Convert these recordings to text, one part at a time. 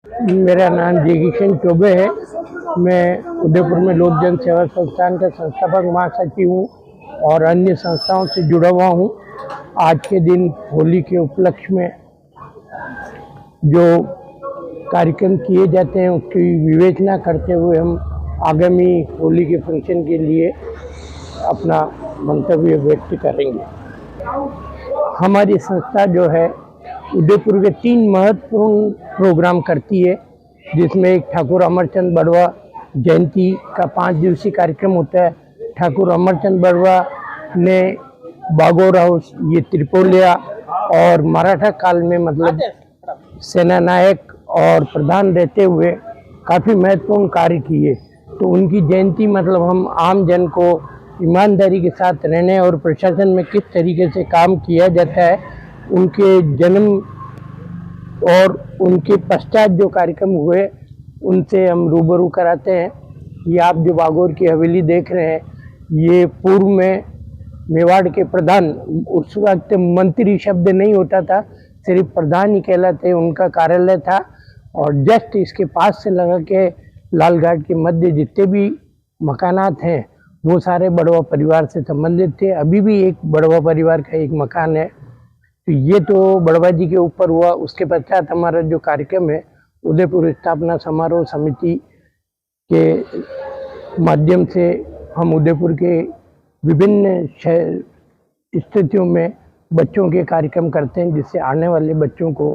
मेरा नाम जयकिशन चौबे है। मैं उदयपुर में लोक जन सेवा संस्थान का संस्थापक महासचिव हूँ और अन्य संस्थाओं से जुड़ा हुआ हूँ। आज के दिन होली के उपलक्ष्य में जो कार्यक्रम किए जाते हैं उसकी विवेचना करते हुए हम आगामी होली के फंक्शन के लिए अपना मंतव्य व्यक्त करेंगे। हमारी संस्था जो है उदयपुर के 3 महत्वपूर्ण प्रोग्राम करती है, जिसमें एक ठाकुर अमरचंद बड़वा जयंती का 5 दिवसीय कार्यक्रम होता है। ठाकुर अमरचंद बड़वा ने बागोर हाउस, ये त्रिपोलिया और मराठा काल में मतलब सेना नायक और प्रधान रहते हुए काफ़ी महत्वपूर्ण कार्य किए। तो उनकी जयंती मतलब हम आम जन को ईमानदारी के साथ रहने और प्रशासन में किस तरीके से काम किया जाता है, उनके जन्म और उनके पश्चात जो कार्यक्रम हुए उनसे हम रूबरू कराते हैं। ये आप जो बागोर की हवेली देख रहे हैं, ये पूर्व में मेवाड़ के प्रधान, उस वक्त मंत्री शब्द नहीं होता था, सिर्फ प्रधान ही कहलाते, उनका कार्यालय था। और जस्ट इसके पास से लगा के लालघाट के मध्य जितने भी मकानात हैं वो सारे बड़वा परिवार से संबंधित थे। अभी भी एक बड़वा परिवार का एक मकान है। तो ये तो बड़वा जी के ऊपर हुआ। उसके पश्चात हमारा जो कार्यक्रम है उदयपुर स्थापना समारोह समिति के माध्यम से हम उदयपुर के विभिन्न स्थितियों में बच्चों के कार्यक्रम करते हैं, जिससे आने वाले बच्चों को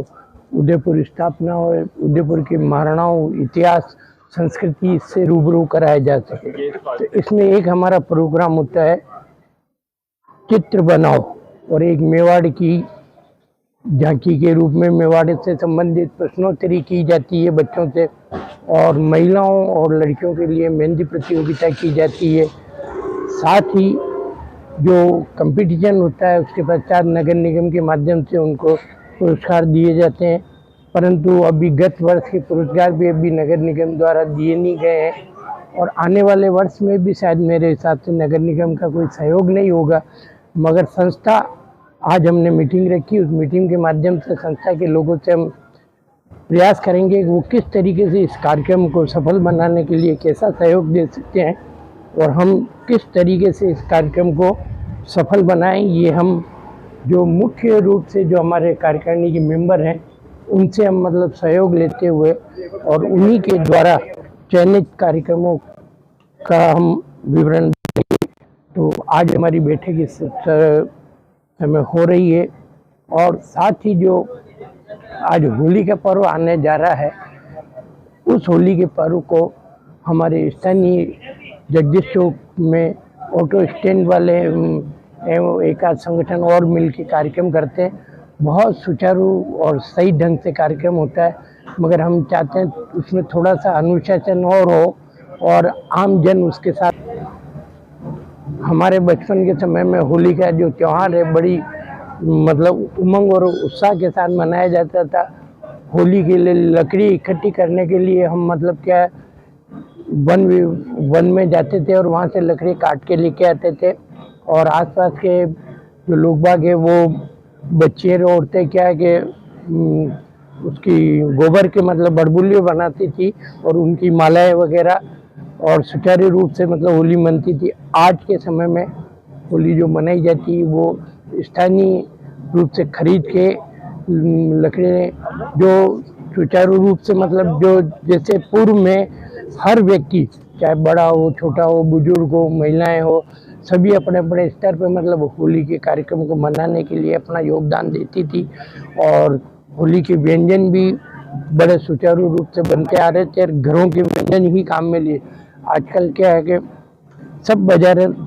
उदयपुर स्थापना और उदयपुर के महाराणाओं, इतिहास, संस्कृति से रूबरू कराया जा सके। तो इसमें एक हमारा प्रोग्राम होता है चित्र बनाओ, और एक मेवाड़ की झांकी के रूप में मेवाड़ से संबंधित प्रश्नोत्तरी की जाती है बच्चों से, और महिलाओं और लड़कियों के लिए मेहंदी प्रतियोगिता की जाती है। साथ ही जो कंपटीशन होता है उसके पश्चात नगर निगम के माध्यम से उनको पुरस्कार दिए जाते हैं, परंतु अभी गत वर्ष के पुरस्कार भी अभी नगर निगम द्वारा दिए नहीं गए हैं और आने वाले वर्ष में भी शायद मेरे हिसाब से नगर निगम का कोई सहयोग नहीं होगा। मगर संस्था, आज हमने मीटिंग रखी, उस मीटिंग के माध्यम से संस्था के लोगों से हम प्रयास करेंगे कि वो किस तरीके से इस कार्यक्रम को सफल बनाने के लिए कैसा सहयोग दे सकते हैं और हम किस तरीके से इस कार्यक्रम को सफल बनाएं। ये हम जो मुख्य रूप से जो हमारे कार्यकारिणी के मेंबर हैं उनसे हम मतलब सहयोग लेते हुए और उन्हीं के द्वारा चयनित कार्यक्रमों का हम विवरण देंगे। तो आज हमारी बैठक इस समय हो रही है, और साथ ही जो आज होली का पर्व आने जा रहा है, उस होली के पर्व को हमारे स्थानीय जगदीश चौक में ऑटो स्टैंड वाले एवं एक आध संगठन और मिल के कार्यक्रम करते हैं। बहुत सुचारू और सही ढंग से कार्यक्रम होता है, मगर हम चाहते हैं उसमें थोड़ा सा अनुशासन और हो और आम जन उसके साथ। हमारे बचपन के समय में होली का जो त्यौहार है बड़ी मतलब उमंग और उत्साह के साथ मनाया जाता था। होली के लिए लकड़ी इकट्ठी करने के लिए हम मतलब क्या वन में जाते थे और वहाँ से लकड़ी काट के लेके आते थे, और आसपास के जो लोग बाग है वो बच्चे और औरतें क्या है कि उसकी गोबर के मतलब बड़बुल्ली बनाती थी और उनकी मालाएं वगैरह, और सुचारू रूप से मतलब होली मनती थी। आज के समय में होली जो मनाई जाती है वो स्थानीय रूप से खरीद के लकड़ी जो सुचारू रूप से मतलब जो जैसे पूर्व में हर व्यक्ति चाहे बड़ा हो, छोटा हो, बुजुर्ग हो, महिलाएं हो, सभी अपने अपने स्तर पे मतलब होली के कार्यक्रम को मनाने के लिए अपना योगदान देती थी। और होली के व्यंजन भी बड़े सुचारू रूप से बनते आ रहे थे, घरों के व्यंजन ही काम में लिए। आजकल क्या है कि सब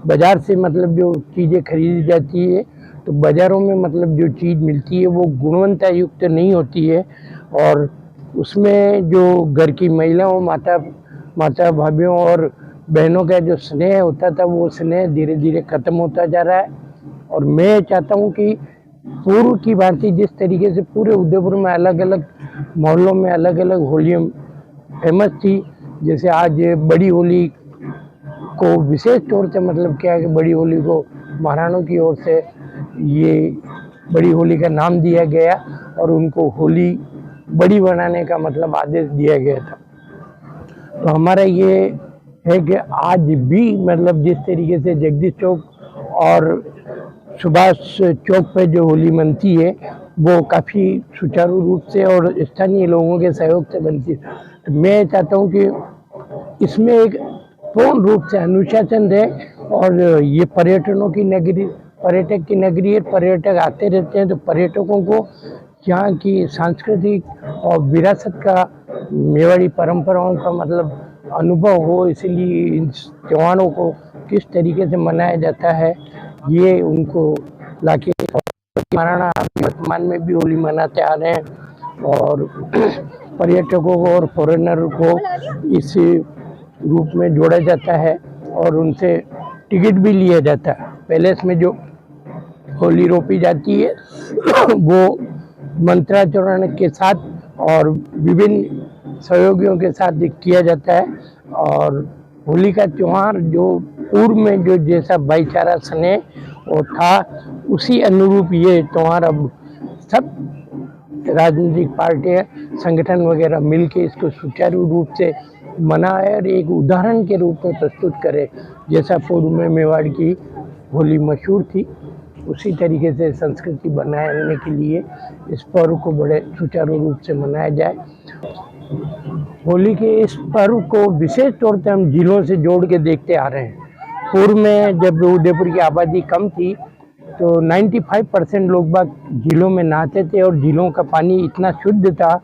बाजार से मतलब जो चीज़ें खरीदी जाती है, तो बाज़ारों में मतलब जो चीज़ मिलती है वो गुणवत्ता युक्त नहीं होती है, और उसमें जो घर की महिलाओं, माता भाभीयों और बहनों का जो स्नेह होता था वो स्नेह धीरे धीरे खत्म होता जा रहा है। और मैं चाहता हूँ कि पूर्व की भांति जिस तरीके से पूरे उदयपुर में अलग अलग मोहल्लों में अलग अलग होलियाँ फेमस थी, जैसे आज बड़ी होली को विशेष तौर से मतलब क्या है कि बड़ी होली को महाराणों की ओर से ये बड़ी होली का नाम दिया गया और उनको होली बड़ी बनाने का मतलब आदेश दिया गया था। तो हमारा ये है कि आज भी मतलब जिस तरीके से जगदीश चौक और सुभाष चौक पे जो होली मनती है वो काफ़ी सुचारू रूप से और स्थानीय लोगों के सहयोग से बनती है। तो मैं चाहता हूँ कि इसमें एक पूर्ण रूप से अनुशासन रहे और ये पर्यटकों की नगरी, पर्यटक की नगरी है, पर्यटक आते रहते हैं, तो पर्यटकों को यहाँ की सांस्कृतिक और विरासत का, मेवाड़ी परंपराओं का मतलब अनुभव हो, इसलिए इन त्योहारों को किस तरीके से मनाया जाता है ये उनको लाके मनाना। वर्तमान में भी होली मनाते आ रहे हैं और पर्यटकों को और फॉरेनर को इस रूप में जोड़ा जाता है और उनसे टिकट भी लिया जाता है। पैलेस में जो होली रोपी जाती है वो मंत्राचरण के साथ और विभिन्न सहयोगियों के साथ किया जाता है। और होली का त्यौहार जो पूर्व में जो जैसा भाईचारा स्नेह और था, उसी अनुरूप ये त्यौहार अब सब राजनीतिक पार्टियां, संगठन वगैरह मिलके इसको सुचारू रूप से मनाए और एक उदाहरण के रूप में प्रस्तुत करे। जैसा पूर्व में मेवाड़ की होली मशहूर थी, उसी तरीके से संस्कृति बनाने के लिए इस पर्व को बड़े सुचारू रूप से मनाया जाए। होली के इस पर्व को विशेष तौर पे हम झीलों से जोड़ के देखते आ रहे हैं। पूर्व में जब उदयपुर की आबादी कम थी तो 95% लोग बाग झीलों में नहाते थे और झीलों का पानी इतना शुद्ध था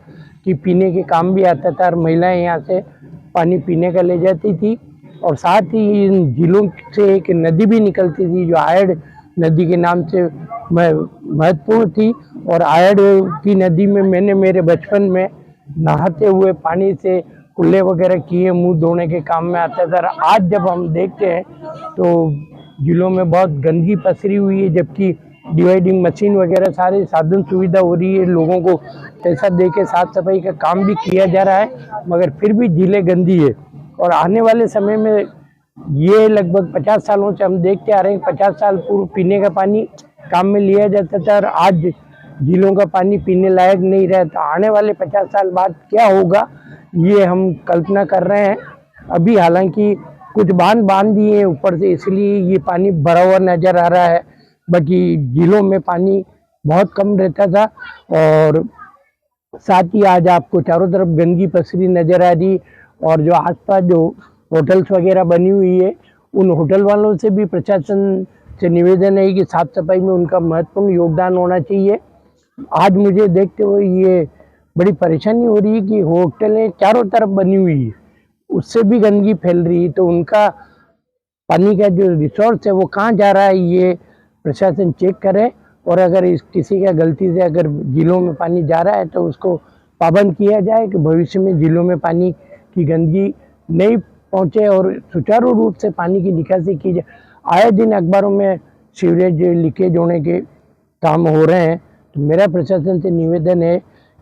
कि पीने के काम भी आता था और महिलाएं यहाँ से पानी पीने का ले जाती थी। और साथ ही इन झीलों से एक नदी भी निकलती थी जो आयड़ नदी के नाम से महत्वपूर्ण थी। और आयड़ की नदी में मैंने मेरे बचपन में नहाते हुए पानी से कुल्ले वगैरह किए, मुंह धोने के काम में आता था। आज जब हम देखते हैं तो जिलों में बहुत गंदगी पसरी हुई है, जबकि डिवाइडिंग मशीन वगैरह सारे साधन सुविधा हो रही है, लोगों को पैसा दे के साफ सफाई का काम भी किया जा रहा है, मगर फिर भी झीलें गंदी है। और आने वाले समय में ये लगभग 50 सालों से हम देखते आ रहे हैं, 50 साल पूर्व पीने का पानी काम में लिया जाता था और आज झीलों का पानी पीने लायक नहीं रहता। आने वाले 50 साल बाद क्या होगा ये हम कल्पना कर रहे हैं। अभी हालांकि कुछ बांध दिए हैं ऊपर से, इसलिए ये पानी भरा हुआ नजर आ रहा है, बाकी झीलों में पानी बहुत कम रहता था। और साथ ही आज आपको चारों तरफ गंदगी पसरी नजर आ रही। और जो आसपास जो होटल्स वगैरह बनी हुई है, उन होटल वालों से भी प्रशासन से निवेदन है कि साफ सफाई में उनका महत्वपूर्ण योगदान होना चाहिए। आज मुझे देखते हुए ये बड़ी परेशानी हो रही है कि होटलें चारों तरफ बनी हुई है, उससे भी गंदगी फैल रही है। तो उनका पानी का जो रिसोर्स है वो कहाँ जा रहा है ये प्रशासन चेक करे। और अगर इस किसी का गलती से अगर झीलों में पानी जा रहा है तो उसको पाबंद किया जाए कि भविष्य में झीलों में पानी की गंदगी नहीं पहुँचे और सुचारू रूप से पानी की निकासी की जाए। आए दिन अखबारों में सीवरेज लीकेज होने के काम हो रहे हैं। तो मेरा प्रशासन से निवेदन है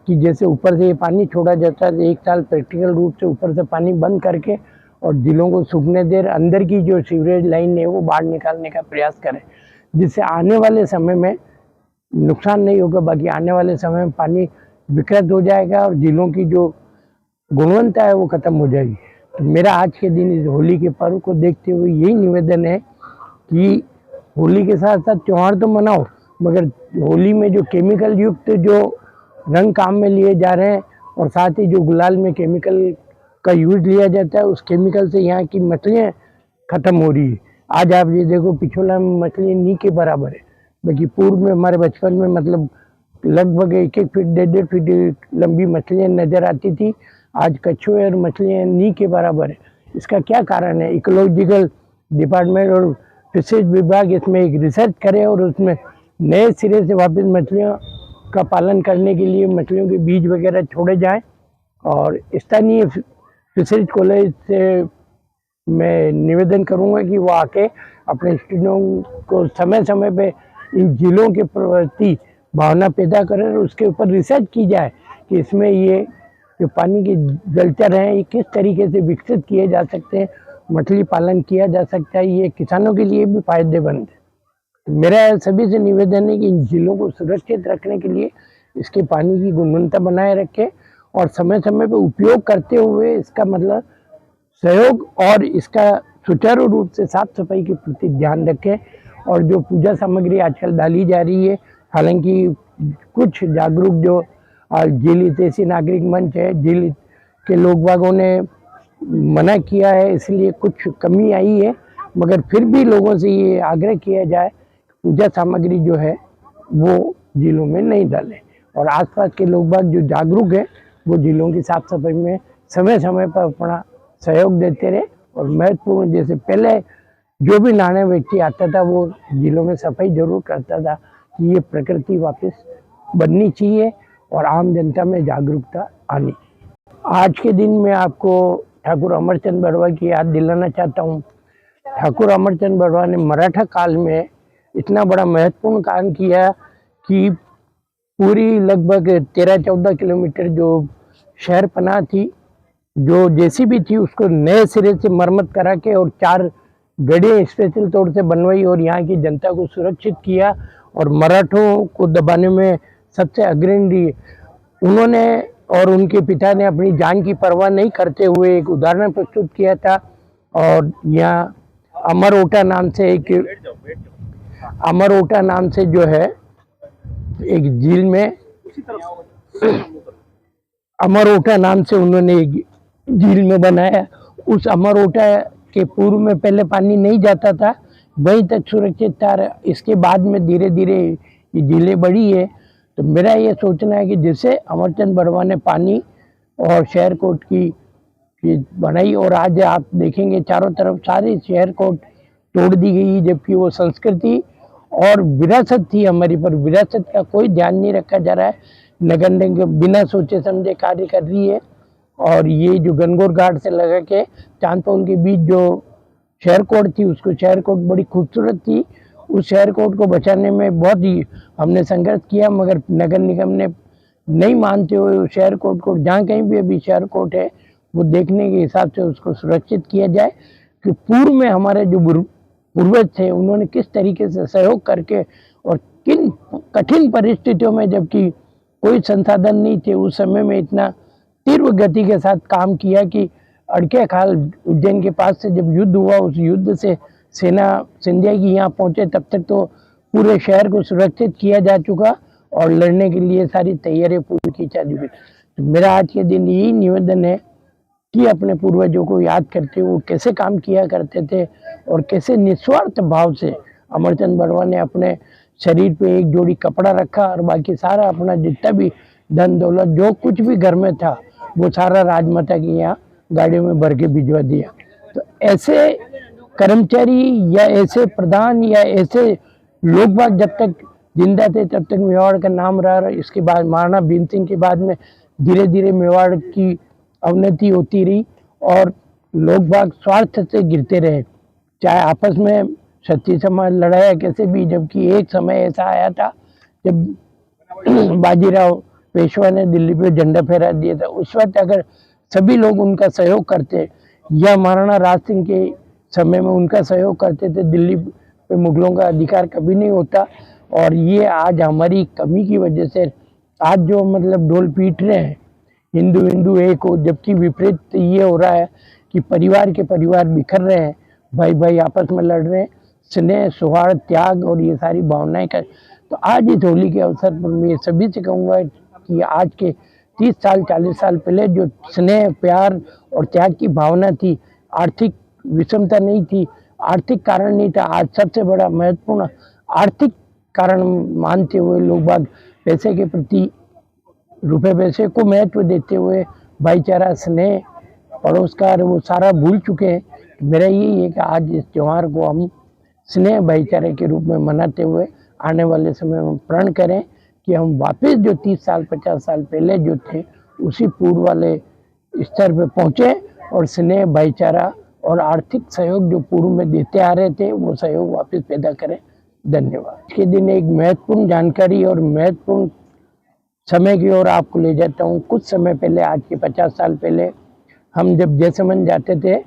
कि जैसे ऊपर से ये पानी छोड़ा जाता है, 1 साल प्रैक्टिकल रूप से ऊपर से पानी बंद करके और झीलों को सूखने देर अंदर की जो सीवरेज लाइन है वो बाहर निकालने का प्रयास करें, जिससे आने वाले समय में नुकसान नहीं होगा। बाकी आने वाले समय में पानी विकृत हो जाएगा और झीलों की जो गुणवत्ता है वो खत्म हो जाएगी। तो मेरा आज के दिन इस होली के पर्व को देखते हुए यही निवेदन है कि होली के साथ साथ त्यौहार तो मनाओ, मगर होली में जो केमिकल युक्त जो रंग काम में लिए जा रहे हैं और साथ ही जो गुलाल में केमिकल का यूज लिया जाता है, उस केमिकल से यहाँ की मछलियाँ खत्म हो रही है। आज आप ये देखो पिछोला में मछलियाँ नी के बराबर है, बाकी पूर्व में हमारे बचपन में मतलब लगभग 1-1 फीट 1.5 फीट लंबी मछलियाँ नजर आती थी। आज कछुए और मछलियाँ नी के बराबर है। इसका क्या कारण है? इकोलॉजिकल डिपार्टमेंट और फिशरीज विभाग इसमें एक रिसर्च करे और उसमें नए सिरे से वापस मछलियों का पालन करने के लिए मछलियों के बीज वगैरह छोड़े जाएं। और स्थानीय फिशरीज कॉलेज से मैं निवेदन करूंगा कि वो आके अपने स्टूडेंटों को समय समय पे इन झीलों के प्रति भावना पैदा करें और उसके ऊपर रिसर्च की जाए कि इसमें ये जो पानी के जलचर हैं ये किस तरीके से विकसित किए जा सकते हैं, मछली पालन किया जा सकता है, ये किसानों के लिए भी फायदेमंद है। मेरा सभी से निवेदन है कि इन झीलों को सुरक्षित रखने के लिए इसके पानी की गुणवत्ता बनाए रखें और समय समय पर उपयोग करते हुए इसका मतलब सहयोग और इसका सुचारू रूप से साफ सफाई के प्रति ध्यान रखें। और जो पूजा सामग्री आजकल डाली जा रही है, हालांकि कुछ जागरूक जो झील हितैषी नागरिक मंच है, झील के लोग बागों ने मना किया है, इसलिए कुछ कमी आई है, मगर फिर भी लोगों से ये आग्रह किया जाए पूजा सामग्री जो है वो झीलों में नहीं डालें। और आसपास के लोग बाग जो जागरूक है वो झीलों की साफ सफाई में समय समय पर अपना सहयोग देते रहे। और महत्वपूर्ण, जैसे पहले जो भी नहाने व्यक्ति आता था वो झीलों में सफाई जरूर करता था कि ये प्रकृति वापस बननी चाहिए और आम जनता में जागरूकता आनी। आज के दिन में आपको ठाकुर अमरचंद बरुआ की याद दिलाना चाहता हूँ। ठाकुर अमरचंद बरुआ ने मराठा काल में इतना बड़ा महत्वपूर्ण काम किया कि पूरी लगभग 13-14 किलोमीटर जो शहर पनाह थी, जो जेसीबी थी, उसको नए सिरे से मरम्मत करा के और 4 गढ़ियाँ स्पेशल तौर से बनवाई और यहाँ की जनता को सुरक्षित किया और मराठों को दबाने में सबसे अग्रणी उन्होंने और उनके पिता ने अपनी जान की परवाह नहीं करते हुए एक उदाहरण प्रस्तुत किया था। और यहाँ अमरोटा नाम से जो है एक झील में अमरोटा नाम से उन्होंने एक झील में बनाया। उस अमरोटा के पूर्व में पहले पानी नहीं जाता था, वहीं तक सुरक्षित था। इसके बाद में धीरे धीरे ये झीलें बढ़ी है। तो मेरा ये सोचना है कि जैसे अमरचंद बरुआ ने पानी और शहर कोट की बनाई और आज आप देखेंगे चारों तरफ सारे शहर कोट तोड़ दी गई, जबकि वो संस्कृति और विरासत थी हमारी, पर विरासत का कोई ध्यान नहीं रखा जा रहा है। नगर निगम बिना सोचे समझे कार्य कर रही है। और ये जो गनगौर घाट से लगा के चांदपौल के बीच जो शहर कोट थी, उसको शहर कोट बड़ी खूबसूरत थी, उस शहर कोट को बचाने में बहुत ही हमने संघर्ष किया, मगर नगर निगम ने नहीं मानते हुए उस शहर कोट को, जहाँ कहीं भी अभी शहर कोट है, वो देखने के हिसाब से उसको सुरक्षित किया जाए कि पूर्व में हमारे जो पूर्वज थे उन्होंने किस तरीके से सहयोग करके और किन कठिन परिस्थितियों में, जबकि कोई संसाधन नहीं थे, उस समय में इतना तीव्र गति के साथ काम किया कि अड़के खाल उज्जैन के पास से जब युद्ध हुआ, उस युद्ध से सेना सिंधिया की यहाँ पहुँचे, तब तक तो पूरे शहर को सुरक्षित किया जा चुका और लड़ने के लिए सारी तैयारियां पूरी की जा चुकी। तो मेरा आज के दिन यही निवेदन है कि अपने पूर्वजों को याद करते हुए कैसे काम किया करते थे और कैसे निस्वार्थ भाव से अमरचंद बरुआ ने अपने शरीर पे एक जोड़ी कपड़ा रखा और बाकी सारा अपना जितना भी धन दौलत जो कुछ भी घर में था वो सारा राजमाता की यहाँ गाड़ियों में भर के भिजवा दिया। तो ऐसे कर्मचारी या ऐसे प्रधान या ऐसे लोग बाग जब तक जिंदा थे तब तक मेवाड़ का नाम रहा। इसके बाद महाराणा भीम सिंह के बाद में धीरे धीरे मेवाड़ की अवनति होती रही और लोग बाग स्वार्थ से गिरते रहे, चाहे आपस में क्षत्रिय समाज लड़ाया कैसे भी। जबकि एक समय ऐसा आया था जब बाजीराव पेशवा ने दिल्ली पे झंडा फहरा दिया था, उस वक्त अगर सभी लोग उनका सहयोग करते या महाराणा राज सिंह के समय में उनका सहयोग करते थे, दिल्ली पे मुगलों का अधिकार कभी नहीं होता। और ये आज हमारी कमी की वजह से आज जो मतलब ढोल पीट रहे हैं हिंदू एक हो, जबकि विपरीत ये हो रहा है कि परिवार के परिवार बिखर रहे हैं, भाई भाई आपस में लड़ रहे हैं, स्नेह सौहार्द त्याग और ये सारी भावनाएं कर। तो आज इस होली के अवसर पर मैं सभी से कहूँगा कि आज के 30 साल 40 साल पहले जो स्नेह प्यार और त्याग की भावना थी, आर्थिक विषमता नहीं थी, आर्थिक कारण नहीं था, आज सबसे बड़ा महत्वपूर्ण आर्थिक कारण मानते हुए लोग बाग पैसे के प्रति रुपए पैसे को महत्व देते हुए भाईचारा स्नेह पड़ोसकार वो सारा भूल चुके हैं। मेरा यही है कि आज इस त्यौहार को हम स्नेह भाईचारे के रूप में मनाते हुए आने वाले समय में प्रण करें कि हम वापस जो 30 साल 50 साल पहले जो थे उसी पूर्व वाले स्तर पे पहुँचे और स्नेह भाईचारा और आर्थिक सहयोग जो पूर्व में देते आ रहे थे वो सहयोग वापस पैदा करें। धन्यवाद। आज के दिन एक महत्वपूर्ण जानकारी और महत्वपूर्ण समय की ओर आपको ले जाता हूँ। कुछ समय पहले, आज के 50 साल पहले, हम जब जैसलमेर जाते थे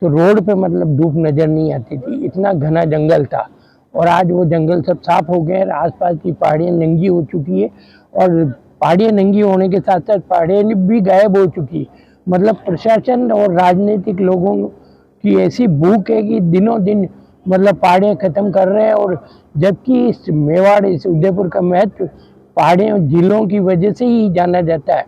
तो रोड पे मतलब धूप नज़र नहीं आती थी, इतना घना जंगल था। और आज वो जंगल सब साफ हो गए, आसपास की पहाड़ियाँ नंगी हो चुकी है और पहाड़ियाँ नंगी होने के साथ साथ पहाड़ियाँ भी गायब हो चुकी। मतलब प्रशासन और राजनीतिक लोगों की ऐसी भूख है कि दिनों दिन मतलब पहाड़ियाँ खत्म कर रहे हैं। और जबकि इस मेवाड़, इस उदयपुर का महत्व पहाड़ियों झीलों की वजह से ही जाना जाता है।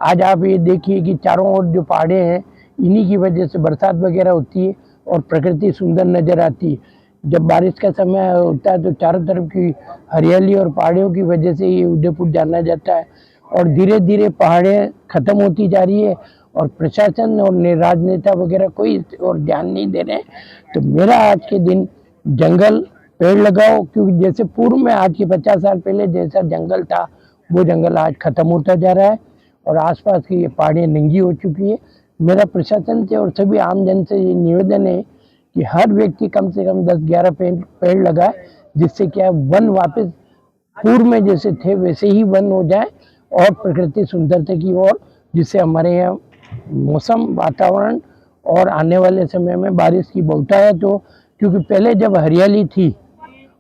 आज आप ये देखिए कि चारों ओर जो पहाड़े हैं, इन्हीं की वजह से बरसात वगैरह होती है और प्रकृति सुंदर नज़र आती है। जब बारिश का समय होता है तो चारों तरफ की हरियाली और पहाड़ियों की वजह से ये उदयपुर जाना जाता है। और धीरे धीरे पहाड़ें खत्म होती जा रही है और प्रशासन और राजनेता वगैरह कोई और ध्यान नहीं दे रहे। तो मेरा आज के दिन जंगल पेड़ लगाओ, क्योंकि जैसे पूर्व में आज के 50 साल पहले जैसा जंगल था वो जंगल आज खत्म होता जा रहा है और आसपास की ये पहाड़ियाँ नंगी हो चुकी है। मेरा प्रशासन से और सभी आम जन से ये निवेदन है कि हर व्यक्ति कम से कम 10-11 पेड़ लगाए, जिससे क्या वन वापस पूर्व में जैसे थे वैसे ही वन हो जाए और प्रकृति सुंदरता की ओर, जिससे हमारे यहाँ मौसम, वातावरण और आने वाले समय में बारिश की बहुतायत हो। क्योंकि पहले जब हरियाली थी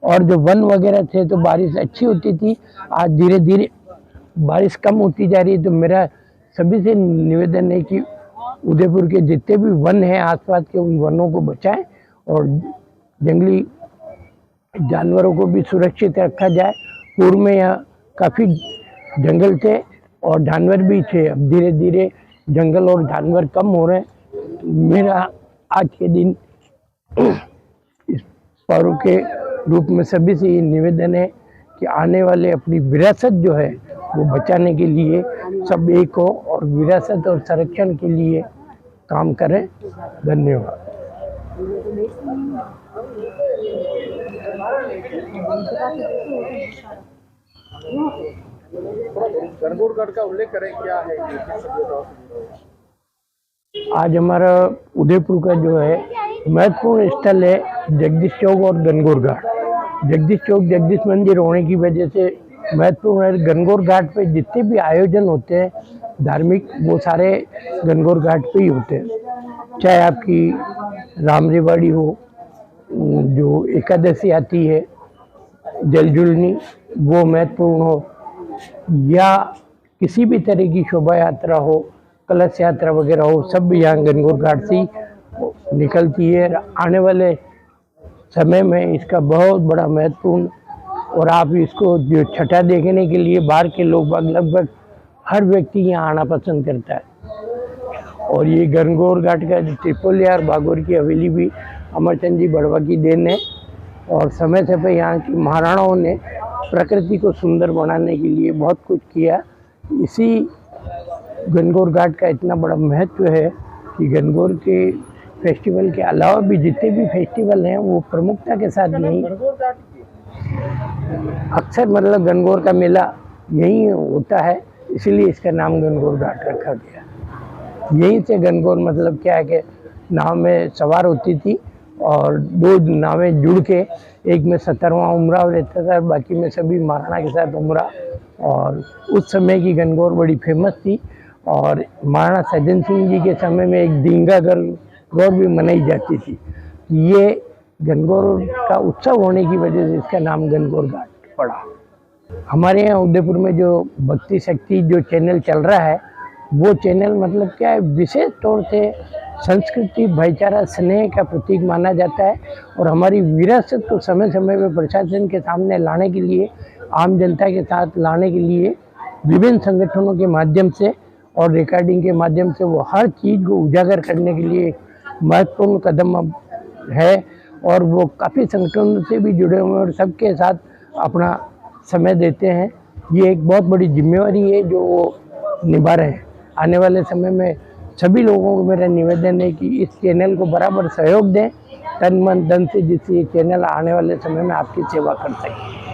और जो वन वगैरह थे तो बारिश अच्छी होती थी, आज धीरे धीरे बारिश कम होती जा रही है। तो मेरा सभी से निवेदन है कि उदयपुर के जितने भी वन हैं आसपास के, उन वनों को बचाएं और जंगली जानवरों को भी सुरक्षित रखा जाए। पूर्व में यहाँ काफ़ी जंगल थे और जानवर भी थे, अब धीरे धीरे जंगल और जानवर कम हो रहे हैं। मेरा आज के दिन इस पर्व के रूप में सभी से ये निवेदन है कि आने वाले अपनी विरासत जो है वो बचाने के लिए सब एक हो और विरासत और संरक्षण के लिए काम करें। धन्यवाद। गणगौरगढ़ का उल्लेख करें, क्या है आज हमारा उदयपुर का जो है महत्वपूर्ण स्थल है जगदीश चौक और गणगौर घाट। जगदीश चौक जगदीश मंदिर होने की वजह से महत्वपूर्ण है। गणगौर घाट पे जितने भी आयोजन होते हैं धार्मिक, वो सारे गणगौर घाट पे ही होते हैं। चाहे आपकी रामरेवाड़ी हो, जो एकादशी आती है जलजुलनी, वो महत्वपूर्ण हो, या किसी भी तरह की शोभा यात्रा हो, कलश यात्रा वगैरह हो, सब यहाँ गणगौर घाट से निकलती है। आने वाले समय में इसका बहुत बड़ा महत्वपूर्ण, और आप इसको जो छठा देखने के लिए बाहर के लोग लगभग हर व्यक्ति यहाँ आना पसंद करता है। और ये गणगौर घाट का त्रिपोलिया और बागोर की हवेली भी अमरचंद जी बड़वा की देन है। और समय से पे यहाँ की महाराणाओं ने प्रकृति को सुंदर बनाने के लिए बहुत कुछ किया। इसी गणगौर घाट का इतना बड़ा महत्व है कि गणगौर के फेस्टिवल के अलावा भी जितने भी फेस्टिवल हैं वो प्रमुखता के साथ नहीं, अक्सर मतलब गणगौर का मेला यही होता है, इसलिए इसका नाम गणगौर घाट रखा गया। यहीं से गणगौर मतलब क्या है कि नाव में सवार होती थी और दो नावें जुड़ के, एक में 17वां उमराव रहता था, बाकी में सभी महाराणा के साथ उमरा। और उस समय की गणगौर बड़ी फेमस थी और महाराणा सज्जन सिंह जी के समय में एक दींगा गौर भी मनाई जाती थी। ये गणगौर का उत्सव होने की वजह से इसका नाम गणगौर घाट पड़ा। हमारे यहाँ उदयपुर में जो भक्ति शक्ति जो चैनल चल रहा है, वो चैनल मतलब क्या है, विशेष तौर से संस्कृति, भाईचारा, स्नेह का प्रतीक माना जाता है। और हमारी विरासत को समय समय पर प्रशासन के सामने लाने के लिए, आम जनता के साथ लाने के लिए विभिन्न संगठनों के माध्यम से और रिकॉर्डिंग के माध्यम से वो हर चीज़ को उजागर करने के लिए महत्वपूर्ण कदम अब है। और वो काफ़ी संगठनों से भी जुड़े हुए हैं और सबके साथ अपना समय देते हैं। ये एक बहुत बड़ी जिम्मेवारी है जो वो निभा रहे हैं। आने वाले समय में सभी लोगों को मेरा निवेदन है कि इस चैनल को बराबर सहयोग दें, तन मन धन से, जिससे ये चैनल आने वाले समय में आपकी सेवा कर सके।